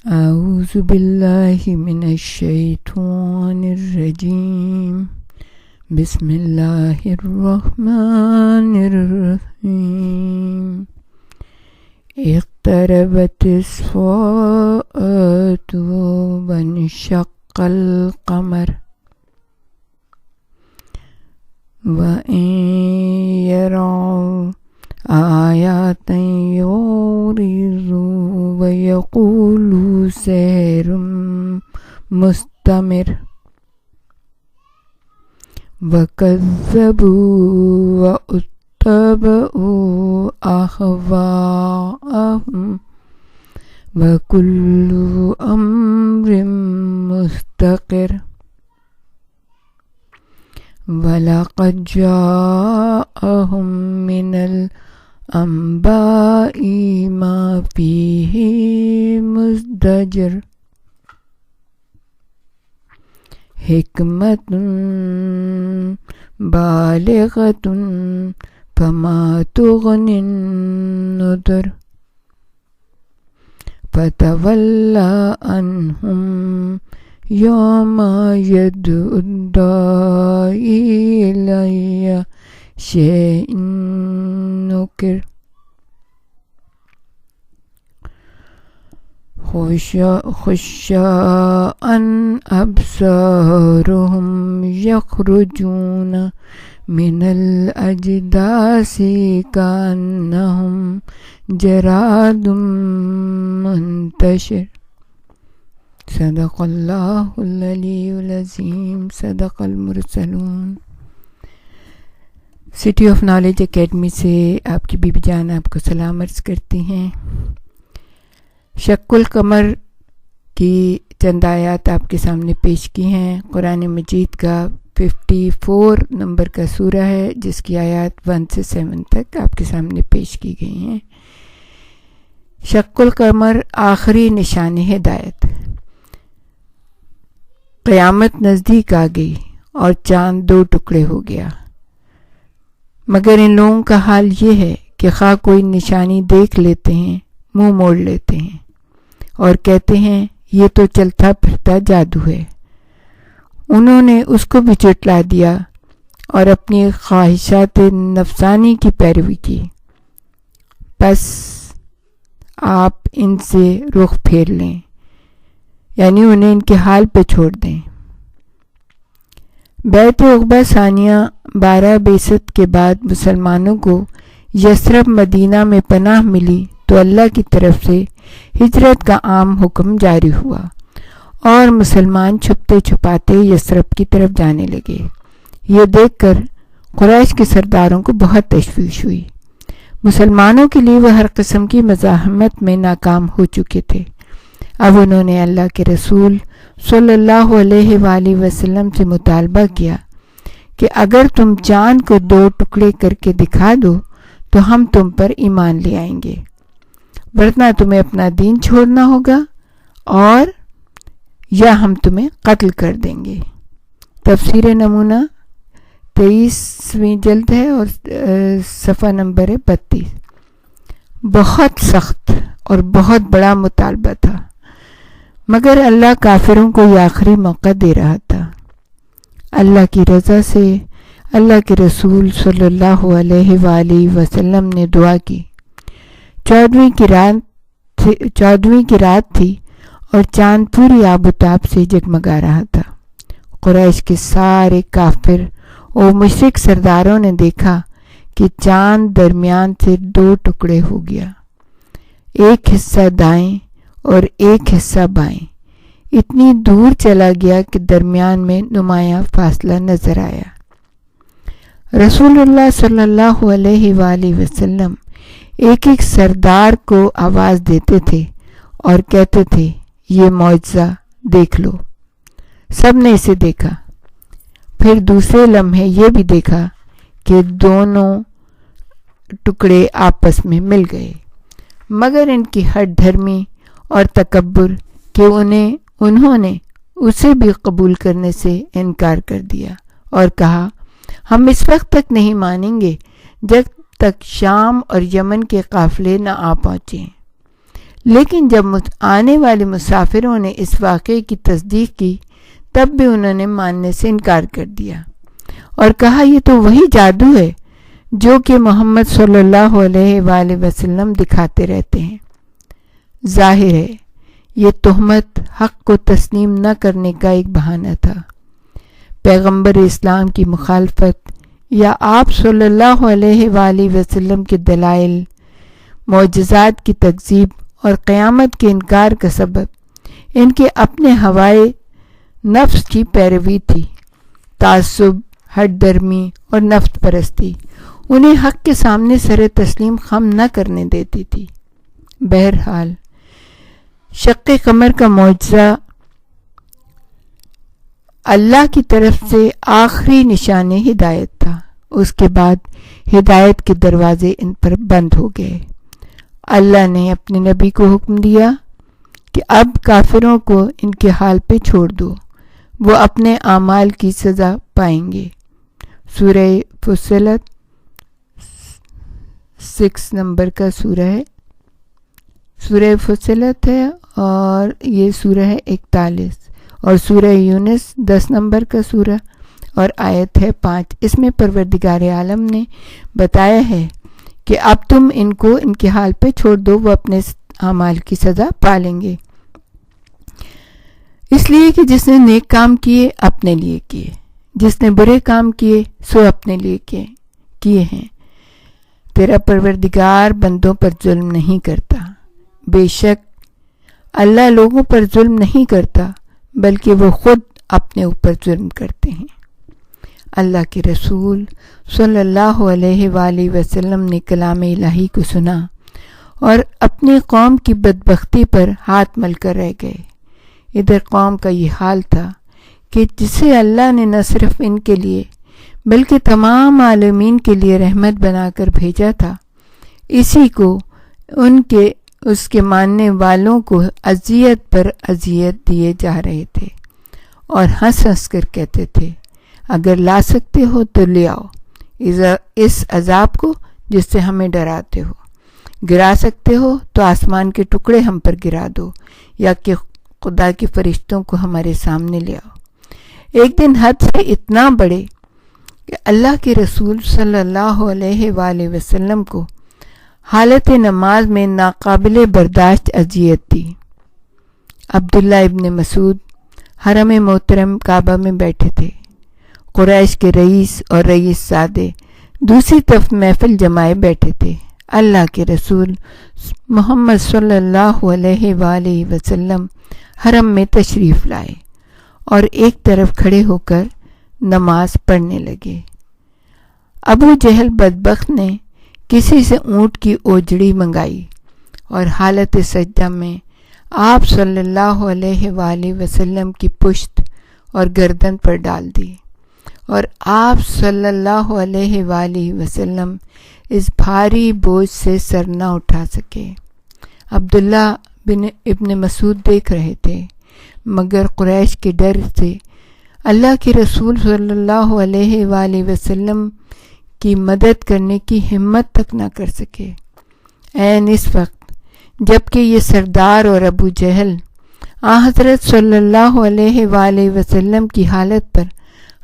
اعوذ باللہ من الشیطان الرجیم بسم اللہ الرحمن الرحیم اقتربت الساعة وانشق القمر وإن يروا آیات یعرضوا ویقولوا سحر مستمر وکذبوا واتبعوا اهواءهم وکل امر مستقر وَلَقَدْ جَاءَهُم مِّنَ الْأَنبَاءِ مَا فِيهِ مُزْدَجِرٌ حِكْمَةٌ بَالِغَةٌ فَمَا تُغْنِ النُّذُرُ فَتَوَلَّ عَنْهُمْ یوم یدعو الداعی الی شیء نکر خشعاء ابصارهم یخرجون من الاجداث کأنهم جراد منتشر صدق اللہ العلی العظیم صدق المرسلون۔ سٹی آف نالج اکیڈمی سے آپ کی بی بی جان آپ کو سلام عرض کرتی ہیں۔ شق القمر کی چند آیات آپ کے سامنے پیش کی ہیں۔ قرآن مجید کا 54 نمبر کا سورہ ہے جس کی آیات 1 سے 7 تک آپ کے سامنے پیش کی گئی ہیں۔ شق القمر آخری نشان ہدایت۔ قیامت نزدیک آ گئی اور چاند 2 ٹکڑے ہو گیا، مگر ان لوگوں کا حال یہ ہے کہ خواہ کوئی نشانی دیکھ لیتے ہیں منہ موڑ لیتے ہیں اور کہتے ہیں یہ تو چلتا پھرتا جادو ہے۔ انہوں نے اس کو بھی جھٹلا دیا اور اپنی خواہشات نفسانی کی پیروی کی، بس آپ ان سے رخ پھیر لیں، یعنی انہیں ان کے حال پہ چھوڑ دیں۔ بیعت عقبہ ثانیہ 12 بعثت کے بعد مسلمانوں کو یثرب مدینہ میں پناہ ملی تو اللہ کی طرف سے ہجرت کا عام حکم جاری ہوا اور مسلمان چھپتے چھپاتے یثرب کی طرف جانے لگے۔ یہ دیکھ کر قریش کے سرداروں کو بہت تشویش ہوئی۔ مسلمانوں کے لیے وہ ہر قسم کی مزاحمت میں ناکام ہو چکے تھے۔ اب انہوں نے اللہ کے رسول صلی اللہ علیہ وآلہ وسلم سے مطالبہ کیا کہ اگر تم چاند کو 2 ٹکڑے کر کے دکھا دو تو ہم تم پر ایمان لے آئیں گے، ورنہ تمہیں اپنا دین چھوڑنا ہوگا اور یا ہم تمہیں قتل کر دیں گے۔ تفسیر نمونہ 23ویں جلد ہے اور صفحہ نمبر ہے 32۔ بہت سخت اور بہت بڑا مطالبہ تھا، مگر اللہ کافروں کو یہ آخری موقع دے رہا تھا۔ اللہ کی رضا سے اللہ کے رسول صلی اللہ علیہ وآلہ وسلم نے دعا کی۔ 14ویں کی رات تھی اور چاند پوری آب و تاب سے جگمگا رہا تھا۔ قریش کے سارے کافر اور مشرک سرداروں نے دیکھا کہ چاند درمیان سے 2 ٹکڑے ہو گیا، ایک حصہ دائیں اور ایک حصہ بائیں، اتنی دور چلا گیا کہ درمیان میں نمایاں فاصلہ نظر آیا۔ رسول اللہ صلی اللہ علیہ وآلہ وسلم ایک ایک سردار کو آواز دیتے تھے اور کہتے تھے یہ معجزہ دیکھ لو۔ سب نے اسے دیکھا، پھر دوسرے لمحے یہ بھی دیکھا کہ دونوں ٹکڑے آپس میں مل گئے، مگر ان کی ہٹ دھرمی اور تکبر کہ انہوں نے اسے بھی قبول کرنے سے انکار کر دیا اور کہا ہم اس وقت تک نہیں مانیں گے جب تک شام اور یمن کے قافلے نہ آ پہنچیں۔ لیکن جب آنے والے مسافروں نے اس واقعے کی تصدیق کی تب بھی انہوں نے ماننے سے انکار کر دیا اور کہا یہ تو وہی جادو ہے جو کہ محمد صلی اللہ علیہ وآلہ وسلم دکھاتے رہتے ہیں۔ ظاہر ہے یہ تہمت حق کو تسلیم نہ کرنے کا ایک بہانہ تھا۔ پیغمبر اسلام کی مخالفت یا آپ صلی اللہ علیہ وآلہ وسلم کے دلائل، معجزات کی تکذیب اور قیامت کے انکار کا سبب ان کے اپنے ہوائے نفس کی پیروی تھی۔ تعصب، ہٹ درمی اور نفس پرستی انہیں حق کے سامنے سر تسلیم خم نہ کرنے دیتی تھی۔ بہرحال شق قمر کا معجزہ اللہ کی طرف سے آخری نشان ہدایت تھا۔ اس کے بعد ہدایت کے دروازے ان پر بند ہو گئے۔ اللہ نے اپنے نبی کو حکم دیا کہ اب کافروں کو ان کے حال پہ چھوڑ دو، وہ اپنے اعمال کی سزا پائیں گے۔ سورہ فصلت 6 نمبر کا سورہ ہے، سورہ فصلت ہے اور یہ سورہ ہے 41، اور سورہ یونس 10 نمبر کا سورہ اور آیت ہے 5۔ اس میں پروردگار عالم نے بتایا ہے کہ اب تم ان کو ان کے حال پہ چھوڑ دو، وہ اپنے اعمال کی سزا پالیں گے۔ اس لیے کہ جس نے نیک کام کیے اپنے لیے کیے، جس نے برے کام کیے سو اپنے لیے کیے ہیں۔ تیرا پروردگار بندوں پر ظلم نہیں کرتا۔ بے شک اللہ لوگوں پر ظلم نہیں کرتا بلکہ وہ خود اپنے اوپر ظلم کرتے ہیں۔ اللہ کے رسول صلی اللہ علیہ وآلہ وسلم نے کلام الہی کو سنا اور اپنی قوم کی بدبختی پر ہاتھ مل کر رہ گئے۔ ادھر قوم کا یہ حال تھا کہ جسے اللہ نے نہ صرف ان کے لیے بلکہ تمام عالمین کے لیے رحمت بنا کر بھیجا تھا، اسی کو اس کے ماننے والوں کو اذیت پر اذیت دیے جا رہے تھے اور ہنس ہنس کر کہتے تھے اگر لا سکتے ہو تو لے آؤ اس عذاب کو جس سے ہمیں ڈراتے ہو، گرا سکتے ہو تو آسمان کے ٹکڑے ہم پر گرا دو یا کہ خدا کے فرشتوں کو ہمارے سامنے لے آؤ۔ ایک دن حد سے اتنا بڑے کہ اللہ کے رسول صلی اللہ علیہ وآلہ وسلم کو حالت نماز میں ناقابل برداشت اذیت تھی۔ عبداللہ ابن مسعود حرم محترم کعبہ میں بیٹھے تھے۔ قریش کے رئیس اور رئیس سادے دوسری طرف محفل جمائے بیٹھے تھے۔ اللہ کے رسول محمد صلی اللہ علیہ وآلہ وسلم حرم میں تشریف لائے اور ایک طرف کھڑے ہو کر نماز پڑھنے لگے۔ ابو جہل بدبخت نے کسی سے اونٹ کی اوجڑی منگائی اور حالت سجدہ میں آپ صلی اللہ علیہ وآلہ وسلم کی پشت اور گردن پر ڈال دی اور آپ صلی اللہ علیہ وآلہ وسلم اس بھاری بوجھ سے سر نہ اٹھا سکے۔ عبداللہ ابن مسعود دیکھ رہے تھے مگر قریش کے ڈر سے اللہ کے رسول صلی اللہ علیہ وآلہ وسلم کی مدد کرنے کی ہمت تک نہ کر سکے۔ عین اس وقت جبکہ یہ سردار اور ابو جہل حضرت صلی اللہ علیہ وآلہ وسلم کی حالت پر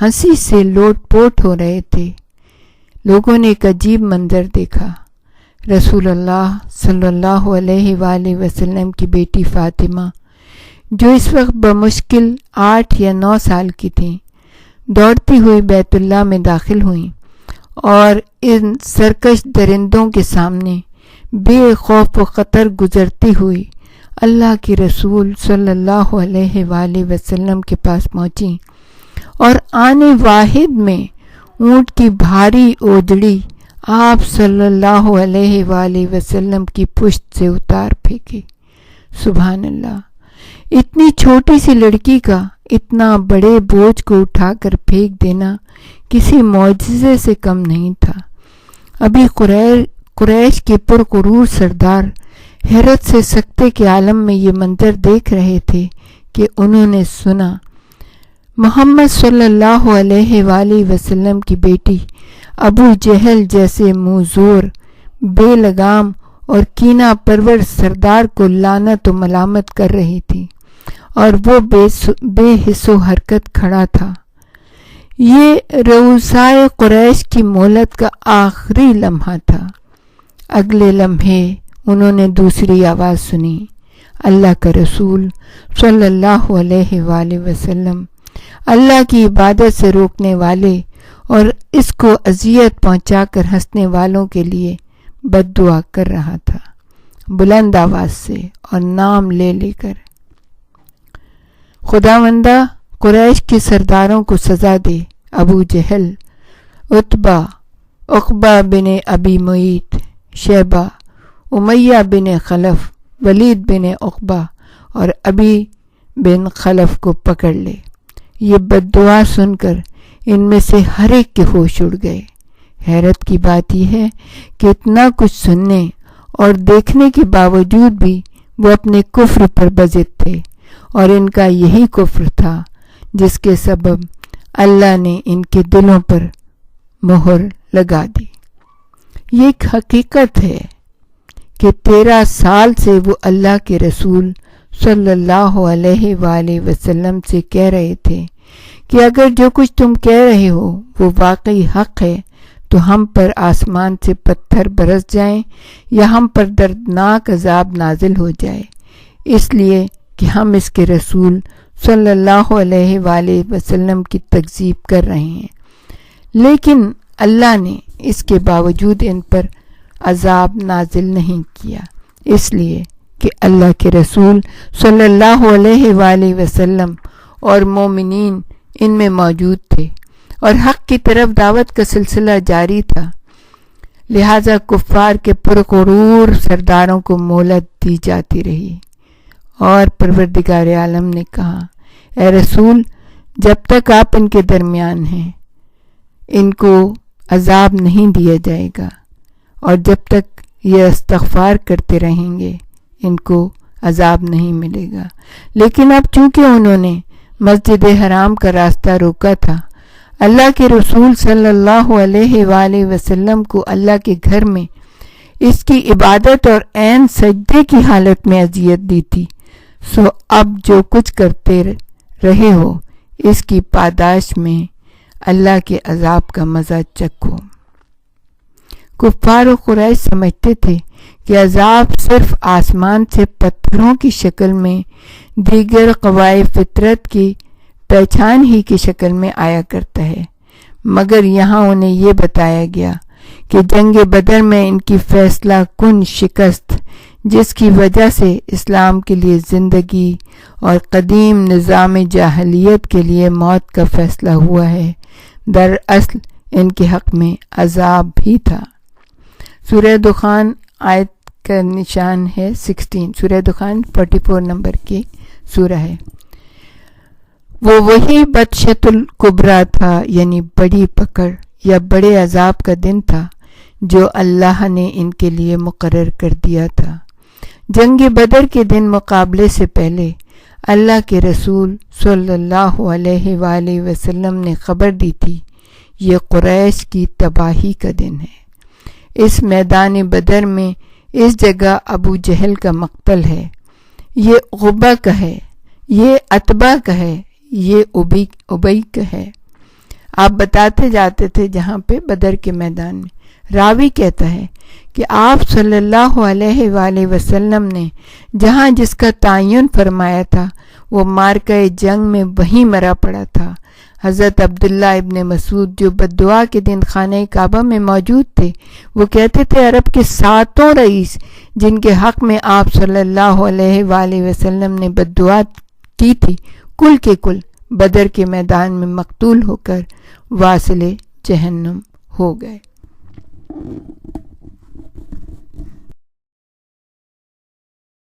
ہنسی سے لوٹ پوٹ ہو رہے تھے، لوگوں نے ایک عجیب منظر دیکھا۔ رسول اللہ صلی اللہ علیہ وآلہ وسلم کی بیٹی فاطمہ جو اس وقت بمشکل 8 یا 9 سال کی تھیں، دوڑتی ہوئی بیت اللہ میں داخل ہوئیں اور ان سرکش درندوں کے سامنے بے خوف و خطر گزرتی ہوئی اللہ کے رسول صلی اللہ علیہ وآلہ وسلم کے پاس پہنچیں اور آنے واحد میں اونٹ کی بھاری اوجڑی آپ صلی اللہ علیہ وآلہ وسلم کی پشت سے اتار پھینکی۔ سبحان اللہ! اتنی چھوٹی سی لڑکی کا اتنا بڑے بوجھ کو اٹھا کر پھینک دینا کسی معجزے سے کم نہیں تھا۔ ابھی قریش کے پرغرور سردار حیرت سے سکتے کے عالم میں یہ منظر دیکھ رہے تھے کہ انہوں نے سنا محمد صلی اللہ علیہ وآلہ وسلم کی بیٹی ابو جہل جیسے منہ زور، بے لگام اور کینہ پرور سردار کو لعنت و ملامت کر رہی تھی، اور وہ بے حس و حرکت کھڑا تھا۔ یہ رؤسائے قریش کی مہلت کا آخری لمحہ تھا۔ اگلے لمحے انہوں نے دوسری آواز سنی۔ اللہ کا رسول صلی اللہ علیہ وآلہ وسلم اللہ کی عبادت سے روکنے والے اور اس کو اذیت پہنچا کر ہنسنے والوں کے لیے بد دعا کر رہا تھا، بلند آواز سے اور نام لے لے کر۔ خداوندہ قریش کے سرداروں کو سزا دے، ابو جہل، عتبہ، عقبہ بن ابی معیط، شیبہ، امیہ بن خلف، ولید بن عقبہ اور ابی بن خلف کو پکڑ لے۔ یہ بد دعا سن کر ان میں سے ہر ایک کے ہوش اڑ گئے۔ حیرت کی بات یہ ہے کہ اتنا کچھ سننے اور دیکھنے کے باوجود بھی وہ اپنے کفر پر بضد تھے، اور ان کا یہی کفر تھا جس کے سبب اللہ نے ان کے دلوں پر مہر لگا دی۔ یہ ایک حقیقت ہے کہ 13 سال سے وہ اللہ کے رسول صلی اللہ علیہ وآلہ وسلم سے کہہ رہے تھے کہ اگر جو کچھ تم کہہ رہے ہو وہ واقعی حق ہے تو ہم پر آسمان سے پتھر برس جائیں یا ہم پر دردناک عذاب نازل ہو جائے، اس لیے کہ ہم اس کے رسول صلی اللہ علیہ وآلہ وسلم کی تکذیب کر رہے ہیں۔ لیکن اللہ نے اس کے باوجود ان پر عذاب نازل نہیں کیا، اس لیے کہ اللہ کے رسول صلی اللہ علیہ وآلہ وسلم اور مومنین ان میں موجود تھے اور حق کی طرف دعوت کا سلسلہ جاری تھا، لہذا کفار کے پرغرور سرداروں کو مہلت دی جاتی رہی۔ اور پروردگار عالم نے کہا، اے رسول، جب تک آپ ان کے درمیان ہیں ان کو عذاب نہیں دیا جائے گا، اور جب تک یہ استغفار کرتے رہیں گے ان کو عذاب نہیں ملے گا۔ لیکن اب چونکہ انہوں نے مسجد حرام کا راستہ روکا تھا، اللہ کے رسول صلی اللہ علیہ وآلہ وسلم کو اللہ کے گھر میں اس کی عبادت اور عین سجدے کی حالت میں اذیت دی تھی، سو اب جو کچھ کرتے رہے ہو اس کی پاداش میں اللہ کے عذاب کا مزہ چکھو۔ کفار و قریش سمجھتے تھے کہ عذاب صرف آسمان سے پتھروں کی شکل میں دیگر قوائے فطرت کی پہچان ہی کی شکل میں آیا کرتا ہے، مگر یہاں انہیں یہ بتایا گیا کہ جنگ بدر میں ان کی فیصلہ کن شکست، جس کی وجہ سے اسلام کے لیے زندگی اور قدیم نظام جاہلیت کے لیے موت کا فیصلہ ہوا ہے، دراصل ان کے حق میں عذاب بھی تھا۔ سورہ دخان آیت کا نشان ہے 16، سورہ دخان 44 نمبر کی سورہ ہے۔ وہ وہی بطشۃ الکبریٰ تھا، یعنی بڑی پکڑ یا بڑے عذاب کا دن تھا جو اللہ نے ان کے لیے مقرر کر دیا تھا۔ جنگ بدر کے دن مقابلے سے پہلے اللہ کے رسول صلی اللہ علیہ وآلہ وسلم نے خبر دی تھی، یہ قریش کی تباہی کا دن ہے۔ اس میدان بدر میں اس جگہ ابو جہل کا مقتل ہے، یہ عقبہ کا ہے، یہ عتبہ کا ہے، یہ ابی کا ہے۔ آپ بتاتے جاتے تھے جہاں پہ بدر کے میدان میں۔ راوی کہتا ہے کہ آپ صلی اللہ علیہ وآلہ وسلم نے جہاں جس کا تعین فرمایا تھا وہ مارکہ جنگ میں وہیں مرا پڑا تھا۔ حضرت عبداللہ ابن مسعود جو بددعا کے دن خانہ کعبہ میں موجود تھے، وہ کہتے تھے عرب کے 7 رئیس جن کے حق میں آپ صلی اللہ علیہ وآلہ وسلم نے بددعا کی تھی، کل کے کل بدر کے میدان میں مقتول ہو کر واصل جہنم ہو گئے۔